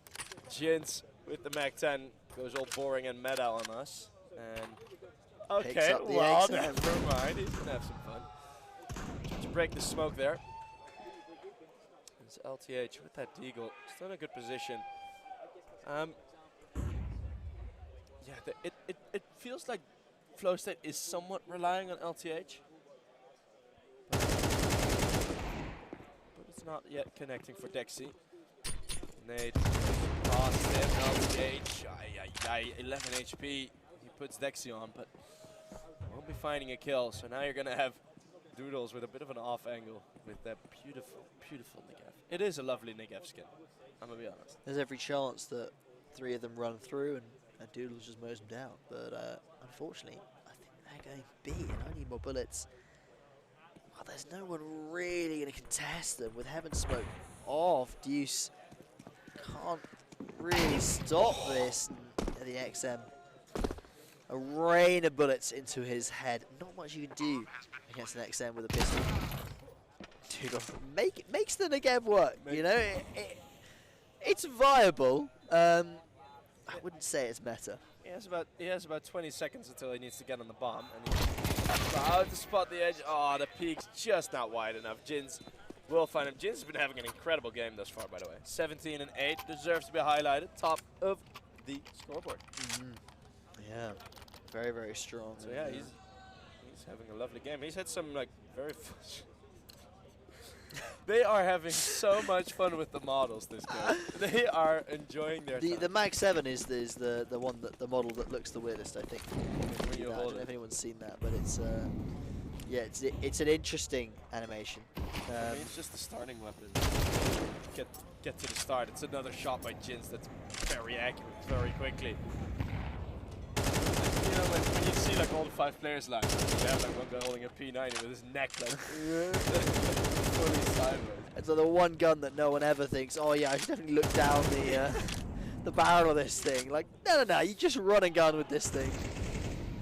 Jins with the Mac 10 goes all boring and meta on us. And okay, well, never mind. He's gonna have some fun. To break the smoke there. It's LTH with that deagle. Still in a good position. Yeah, it feels like Flowstate is somewhat relying on LTH. But it's not yet connecting for Dexy. Nade past him, LTH, 11 HP. He puts Dexy on, but won't be finding a kill. So now you're going to have Doodles with a bit of an off angle with that beautiful, beautiful Negev. It is a lovely Negev skin, I'm going to be honest. There's every chance that 3 of them run through and Doodles just mows them down. But unfortunately, I think they're going B, and I Need More Bullets. Well, there's no one really going to contest them with Heaven Smoke off. Deuce can't really stop this. And the XM, a rain of bullets into his head. Not much you can do against an XM with a pistol. Dude, makes the Negev work. You know, it's viable. I wouldn't say it's meta. He has about 20 seconds until he needs to get on the bomb, and he's about to spot the edge. Oh, the peak's just not wide enough. Jins will find him. Jins has been having an incredible game thus far, by the way. 17 and 8 deserves to be highlighted. Top of the scoreboard. Yeah, very, very strong. So yeah, he's having a lovely game. He's had some like very. They are having so much fun with the models this game. They are enjoying their time. The Mag 7 is the one that the model that looks the weirdest, I think. I don't know if anyone's seen that, but it's yeah, it's an interesting animation. I mean, it's just the starting weapon. Get to the start. It's another shot by Jins that's very accurate, very quickly. You know, when you see like all the 5 players line, you have like one guy holding a P90 with his neck like fully sideways. It's the one gun that no one ever thinks, oh yeah, I should definitely look down the barrel of this thing. Like, no, you just run and gun with this thing.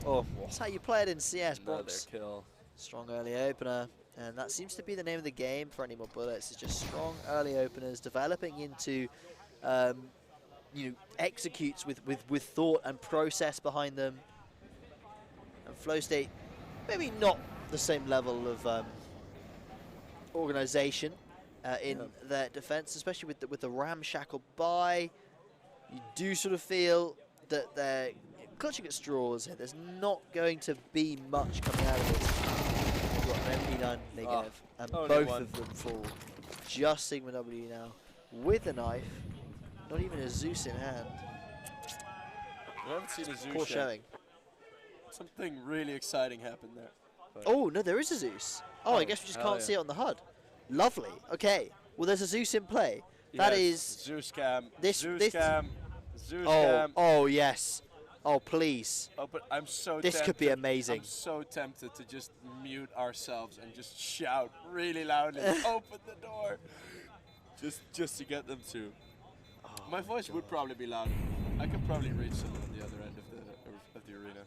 Oh, that's how you play it in CS, Box. Kill. Strong early opener, and that seems to be the name of the game for I Need More Bullets. It's just strong early openers, developing into executes with thought and process behind them. And Flowstate, maybe not the same level of organisation in their defence, especially with the ramshackle buy. You do sort of feel that they're clutching at straws here. There's not going to be much coming out of this. They've got an MP9 negative, and both of them fall. Just Sigma W now with a knife, not even a Zeus in hand. I haven't seen a Zeus Poor yet. showing. Something really exciting happened there. Oh, no, there is a Zeus. Oh, I guess we just can't see it on the HUD. Lovely. Okay. Well, there's a Zeus in play. That is Zeus cam. This, Zeus cam. Zeus oh, cam. oh, yes. Oh, please. Oh, but I'm so This tempted. could be amazing. I'm so tempted to just mute ourselves and just shout really loudly, open the door. Just to get them to. Oh, my voice would probably be louder. I could probably reach someone on the other end of the arena.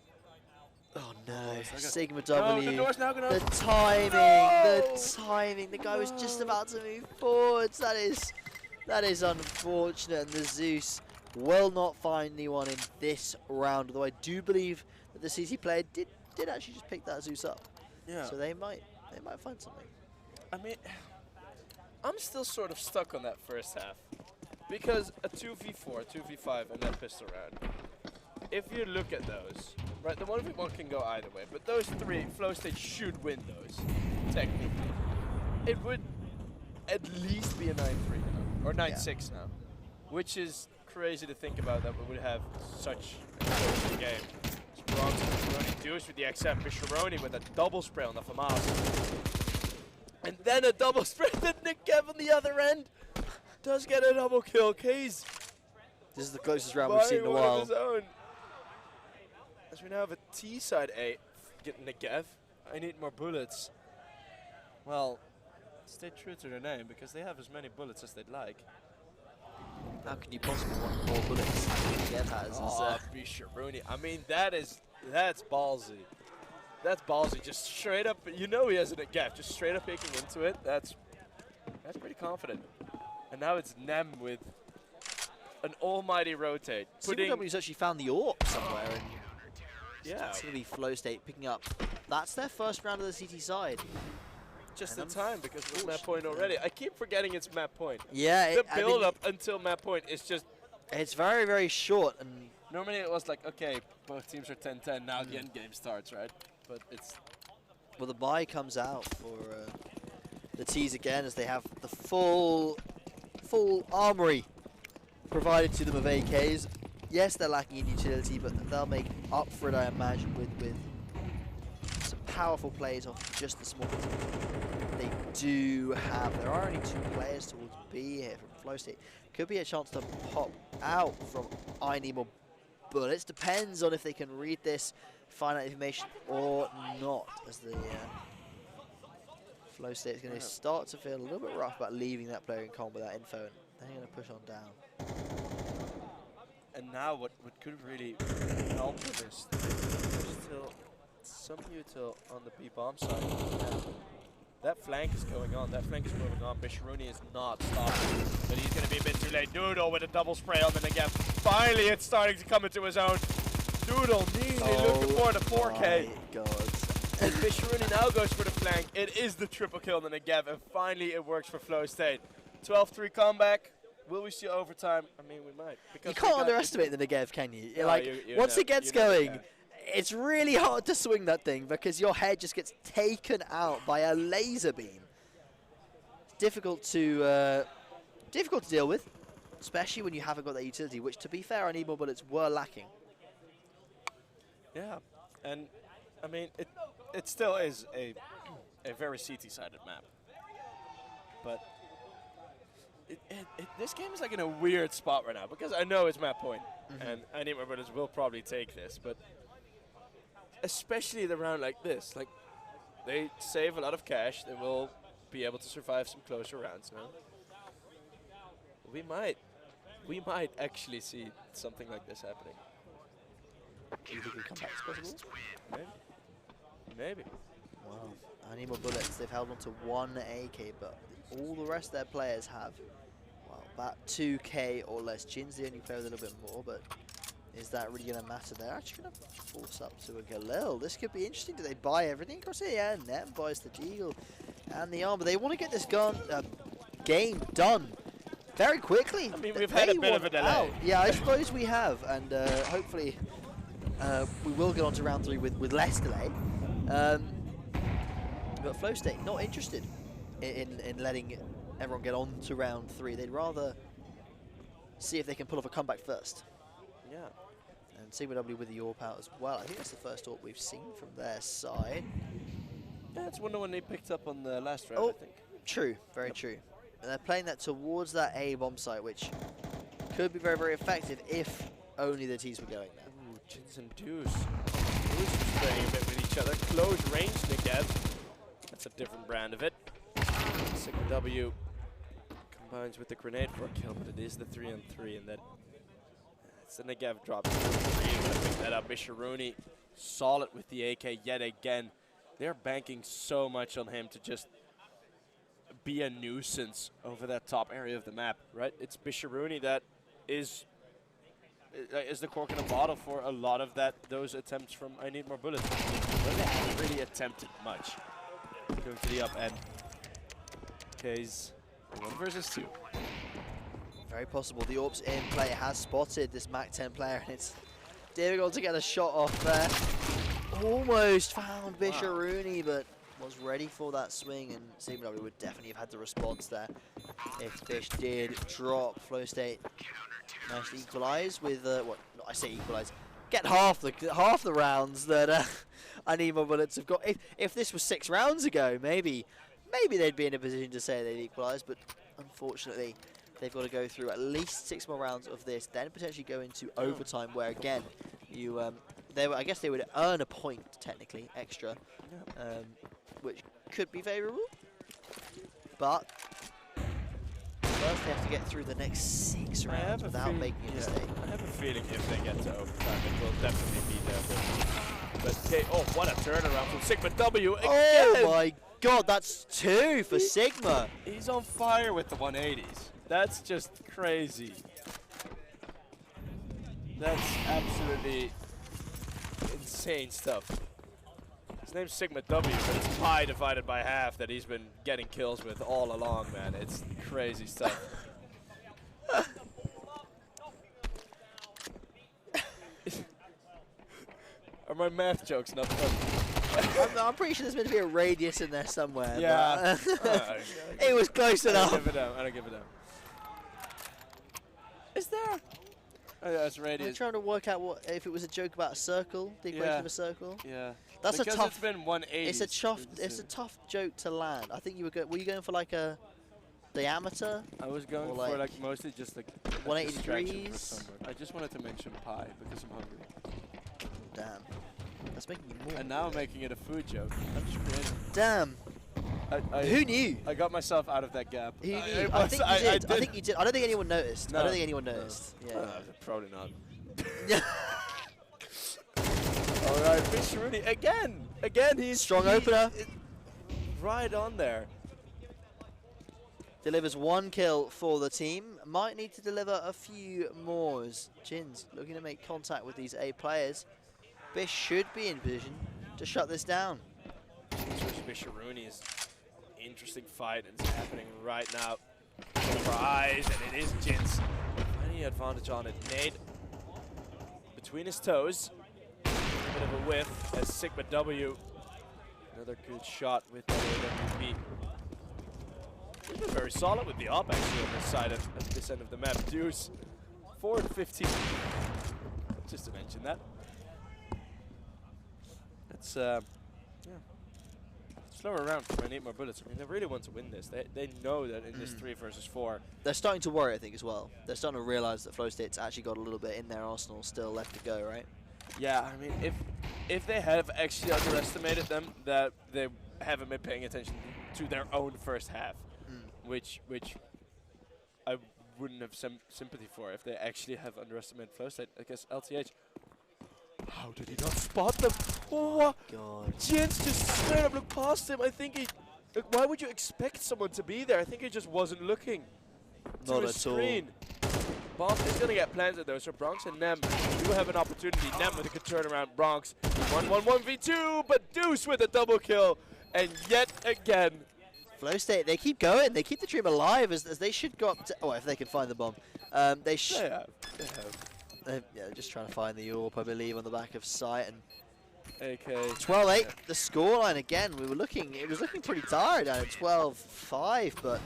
Oh no, Okay. Sigma No, W. the door's now gonna The timing, No! the timing. The guy was just about to move forwards. That is unfortunate. And the Zeus will not find anyone in this round. Although I do believe that the CT player did actually just pick that Zeus up. Yeah. So they might find something. I mean, I'm still sort of stuck on that first half. Because a 2v4, 2v5 and that pistol round, if you look at those, right, the 1v1 can go either way, but those three, Flowstate should win those, technically. It would at least be a 9-3 now, or 9-6 now, which is crazy to think about that we would have such a close game. Bisharoni Deuce with the XM, Bisharoni with a double spray on the FAMAS. And then a double spray, then Nick Kev on the other end does get a double kill. Kays. This is the closest round we've seen in a while. As we now have a T side A, getting Nick Kev. I need more bullets. Well, stay true to their name because they have as many bullets as they'd like. How can you possibly want more bullets than Kev has? Oh, Bisharoni. I mean, that's ballsy. That's ballsy. Just straight up, you know he has a gap. Just straight up picking into it. That's pretty confident. And now it's Nem with an almighty rotate. W's actually found the AWP somewhere, and yeah, it's going to be Flowstate picking up. That's their first round of the CT side. Just in time because it was map point already. I keep forgetting it's map point. Yeah, the build up until map point is just. It's very, very short, and normally it was like, okay, both teams are 10-10. Now the end game starts, right? But it's. Well, the buy comes out for the T's again as they have the full armory provided to them of AKs. Yes, they're lacking in utility, but they'll make up for it, I imagine, with some powerful plays off just the small bits they do have. There are only 2 players towards B here from Flowstate. Could be a chance to pop out from I need more bullets. Depends on if they can read this, find out information or not, as the Flowstate is going to start to feel a little bit rough about leaving that player in comp with that info, and they're going to push on down. And now what could really help with this, there's still some util on the B-bomb side. Yeah. That flank is going on, that flank is moving on. Bisharoni is not stopping, but he's going to be a bit too late. Doodle with a double spray on the again. Finally it's starting to come into his own. Doodle nearly looking for the 4K. My God. And Bisharoni now goes for the flank. It is the triple kill on the Negev, and finally it works for Flowstate. 12-3 comeback. Will we see overtime? I mean, we might. You can't underestimate the Negev, can you? No, like, once it gets going, can. it's really hard to swing that thing because your head just gets taken out by a laser beam. It's difficult to deal with, especially when you haven't got that utility, which, to be fair, I need more bullets were lacking. Yeah, and I mean, it still is a very CT-sided map, but this game is like in a weird spot right now because I know it's map point, and I need my brothers will probably take this, but especially the round like this, like they save a lot of cash, they will be able to survive some closer rounds now. We might actually see something like this happening. Do you think we'll come back as possible? Maybe. Wow. I need more bullets. They've held on to 1 AK, but all the rest of their players have, well, about 2k or less. Jin's the only player with a little bit more, but is that really going to matter? They're actually going to force up to a Galil. This could be interesting. Do they buy everything across here? Yeah, Nem buys the Deagle and the armor. They want to get this game done very quickly. I mean, we've had a bit of a delay. Out. Yeah, I suppose we have, and hopefully we will get on to round 3 with less delay. But Flowstate not interested in letting everyone get on to round 3. They'd rather see if they can pull off a comeback first. Yeah. And CW with the AWP out as well. I think that's the first AWP we've seen from their side. Yeah, it's one they picked up on the last round, Oh, I think. true, very true. And they're playing that towards that A bomb site, which could be very, very effective if only the T's were going there. Ooh, Jins and Deuce. Deuce is playing a bit with each other. Close range, Nick. That's a different brand of it. Sigma W combines with the grenade for a kill, but it is the 3-on-3, and that it's the Negev drop. Pick that up. Bisharuni solid with the AK yet again. They're banking so much on him to just be a nuisance over that top area of the map, right? It's Bisharuni that is the cork in a bottle for a lot of those attempts from I Need More Bullets. But they haven't really attempted much. Going to the up end. K's 1 versus 2. Very possible. The AWP's in play has spotted this MAC-10 player, and it's difficult to get a shot off there. Almost found Bisharuni, but was ready for that swing, and CW would definitely have had the response there if Bish did drop. Flowstate managed to equalise with what? No, I say equalise. Get half the rounds that I Need More Bullets have got. If this was 6 rounds ago, maybe they'd be in a position to say they'd equalise, but unfortunately they've got to go through at least 6 more rounds of this, then potentially go into overtime, where again you I guess they would earn a point technically extra, which could be favourable, but first they have to get through the next 6 rounds without making a mistake. I have a feeling if they get to overtime, it will definitely be there. But what a turnaround from Sigma W again! Oh my god, that's 2 for Sigma! He's on fire with the 180s. That's just crazy. That's absolutely insane stuff. His name's Sigma W, but it's pi divided by half that he's been getting kills with all along, man. It's crazy stuff. Are my math jokes not fun? I'm pretty sure there's meant to be a radius in there somewhere. Yeah. It was close enough. I don't give a damn. Is there? Oh, yeah, it's radius. I'm trying to work out if it was a joke about a circle, the equation of a circle. Yeah. That's because a tough. It's been 180. It's a tough joke to land. I think were you going for like a diameter? I was going for like mostly just like 180 degrees. I just wanted to mention pi because I'm hungry. Damn. That's making you more. And now I'm making it a food joke. I'm just creative. Damn. Who knew? I got myself out of that gap. Who knew? I think you did. I think you did. I don't think anyone noticed. No. I don't think anyone noticed. No. Yeah. Probably not. All right, Bisharuni again. Again, he's strong opener. Right on there. Delivers 1 kill for the team. Might need to deliver a few more. Jins looking to make contact with these A players. Bish should be in position to shut this down. Bisharuni is an interesting fight, and it's happening right now. Over our eyes, and it is Jins. Any advantage on it. Nade between his toes. A bit of a whiff as Sigma W. Another good shot with the AWP. He's been very solid with the op actually on this side at this end of the map. Deuce, 4-15. Just to mention that. It's slower round for I Need More Bullets. I mean, they really want to win this. They know that in this 3 versus 4. They're starting to worry, I think, as well. They're starting to realise that Flowstate's actually got a little bit in their arsenal still left to go, right? Yeah, I mean, if they have actually underestimated them, that they haven't been paying attention to their own first half, which I wouldn't have some sympathy for if they actually have underestimated Flowstate. I guess LTH. How did he not spot them? Oh, God. Jins just straight up looked past him. I think he. Like, why would you expect someone to be there? I think he just wasn't looking. Not to a at screen. Bomb is going to get planted though, so Bronx and Nem do have an opportunity. Nem with a good turnaround. Bronx 1-1-1v2, but Deuce with a double kill. And yet again, Flowstate, they keep going. They keep the dream alive as they should go up to... Oh, if they can find the bomb. They have. Yeah, just trying to find the AWP, I believe, on the back of site. And AK. 12-8, the scoreline again. It was looking pretty tired at 12-5, but...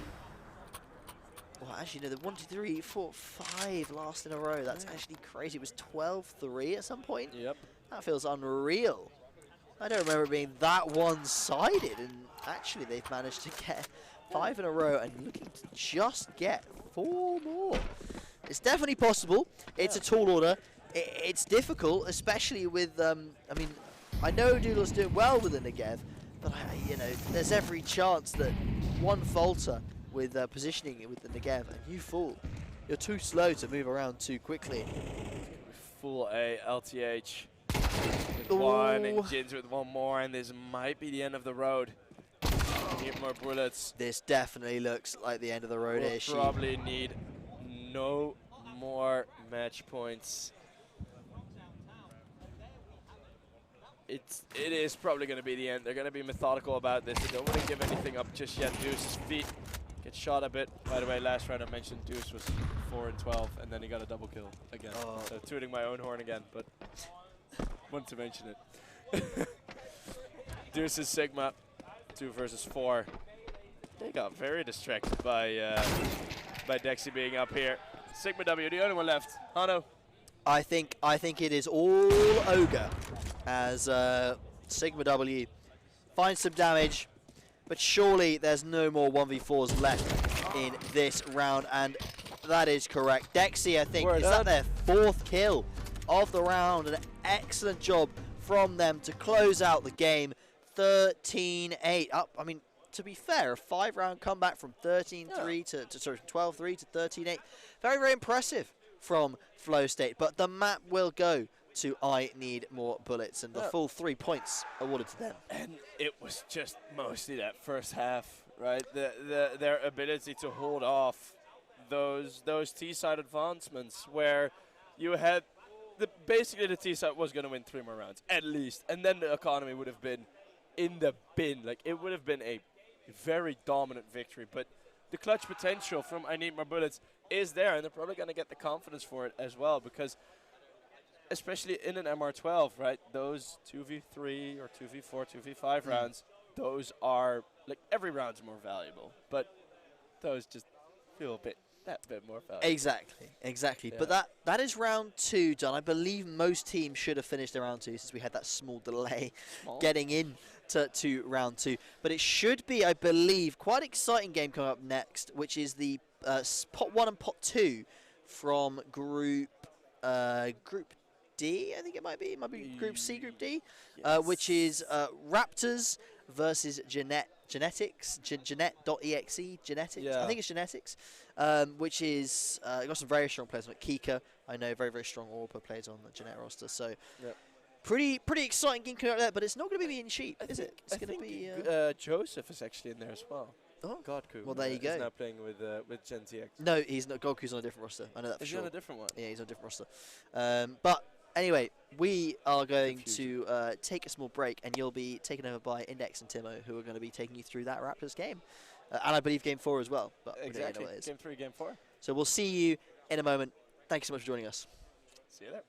Well, actually, no, the 1, 2, 3, 4, 5 last in a row. That's actually crazy. It was 12-3 at some point. Yep. That feels unreal. I don't remember it being that one-sided, and actually they've managed to get 5 in a row and looking to just get 4 more. It's definitely possible. It's a tall order. It's difficult, especially with, I mean, I know Doodle's doing well with the Negev, but, you know, there's every chance that one falter with positioning with the Negev and you fall. You're too slow to move around too quickly. Full A, LTH. With one, and Jins with one more, and this might be the end of the road. Need more bullets. This definitely looks like the end of the road here. We'll probably need no more match points. It is probably going to be the end. They're going to be methodical about this. They don't want to give anything up just yet. Deuce's feet get shot a bit. By the way, last round I mentioned Deuce was 4-12, and then he got a double kill again. Oh. So tooting my own horn again, but want to mention it. Deuce's Sigma, 2 versus 4. They got very distracted by Dexy being up here. Sigma W, the only one left. Hano. I think it is all Ogre as Sigma W finds some damage, but surely there's no more 1v4s left in this round, and that is correct. Dexy, I think, is that their 4th kill of the round. An excellent job from them to close out the game. 13-8 up. I mean, to be fair, a 5-round comeback from 13-3 to 12-3 to 13-8. Very, very impressive from Flowstate. But the map will go to I Need More Bullets, and the full 3 points awarded to them. And it was just mostly that first half, right? Their ability to hold off those T-side advancements where you had basically the T-side was going to win 3 more rounds at least, and then the economy would have been in the bin. Like, it would have been a very dominant victory, but the clutch potential from I Need More Bullets is there, and they're probably going to get the confidence for it as well, because especially in an MR12, right, those 2v3 or 2v4, 2v5 rounds, those are, like, every round's more valuable, but those just feel that bit more valuable. Exactly. Yeah. But that is round 2 done. I believe most teams should have finished their round 2 since we had that small delay getting in to round 2. But it should be, I believe, quite an exciting game coming up next, which is the pot 1 and pot 2 from Group D, I think it might be. It might be Group C, Group D, yes. Which is Raptors versus Genetics, Genet.exe, Genetics. Yeah. I think it's Genetics, which is got some very strong players like Kika. I know very, very strong AWP players on the Genet roster. So pretty exciting game coming out there, but it's not going to be being cheap, is it? It's going to be. Joseph is actually in there as well. Oh, Godku. Well, there you go. He's now playing with Gen TX. No, he's not. Godku's on a different roster. I know that for sure. Is he on a different one? Yeah, he's on a different roster. But anyway, we are going to take a small break, and you'll be taken over by Index and Timo, who are going to be taking you through that Raptors game. And I believe Game 4 as well. But exactly. We don't know what it is. Game 3, Game 4. So we'll see you in a moment. Thank you so much for joining us. See you there.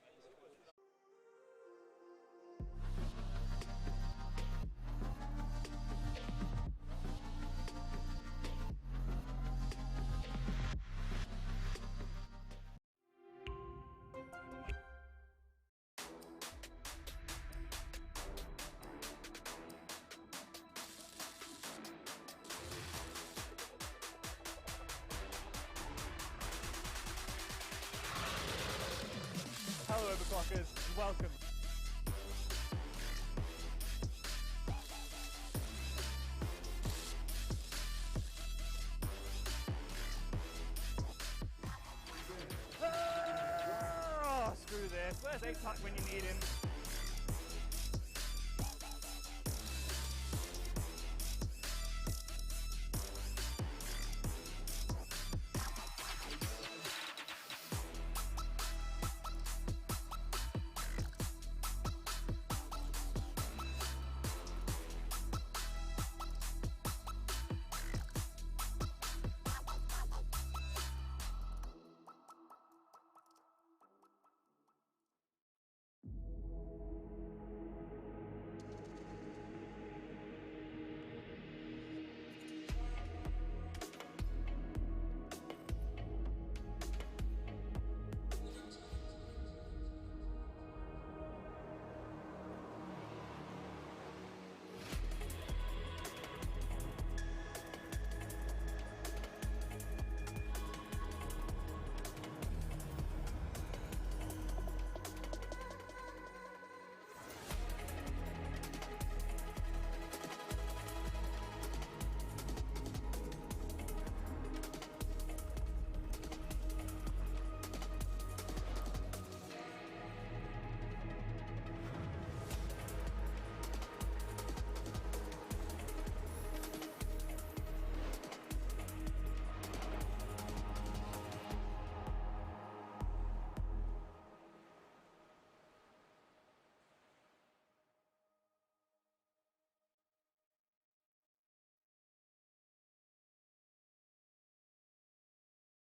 Hello, Overclockers. Welcome. Screw this. Where's A-Tuck when you need him?